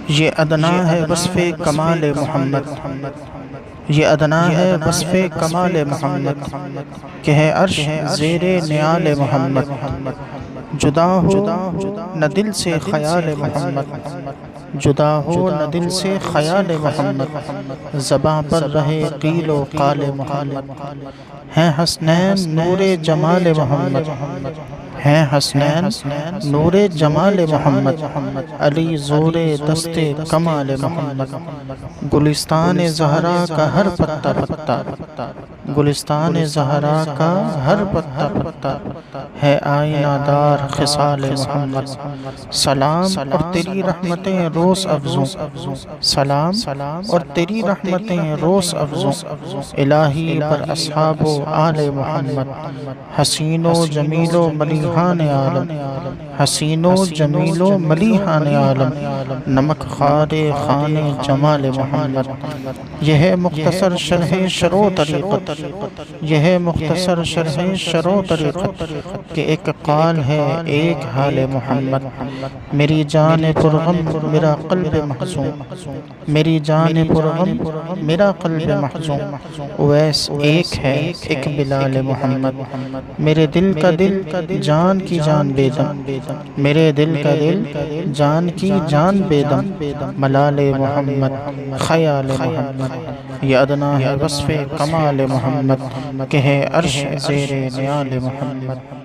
یہ ادنا ہے وصف کمال محمد، یہ ادنا ہے وصف کمال محمد، کہ ہے عرش زیر نیال محمد، جدا ہو نہ دل سے خیال محمد، جدا ہو نہ دل سے خیال محمد، زباں پر رہے قیل و قال محمد، ہیں حسنین نور جمال محمد، ہیں حسنین نور جمال محمد، علی زور دست کمال محمد، گلستان زہرا کا ہر پتا پتا، گلستان زہرا کا ہر پتا پتا، ہے آئینہ دار خصال محمد، سلام اور تیری رحمتیں روز افزوں، سلام اور تیری رحمتیں روز افزوں، الہی پر اصحاب و آل محمد، حسین و جمیل و ملیحان عالم، حسین و جمیل و ملیحان عالم، نمک خوار خوان جمال محمد، یہ ہے مختصر شرح شرع طریقت، یہ ہے مختصر شرح شرع طریقت، کہ ایک قال ہے ایک حال محمد، میری جان پرغم میرا قلب محزون، میری جان پرغم میرا قلب محزون، اویس ایک ہے ایک بلال محمد، میرے دل کا دل جان کی جان بے دم، میرے دل کا دل جان کی جان بے دم، ملال محمد خیال محمد، یہ ادنا ہے وصف کمال محمد، کہ ہے عرش زیر نیال محمد۔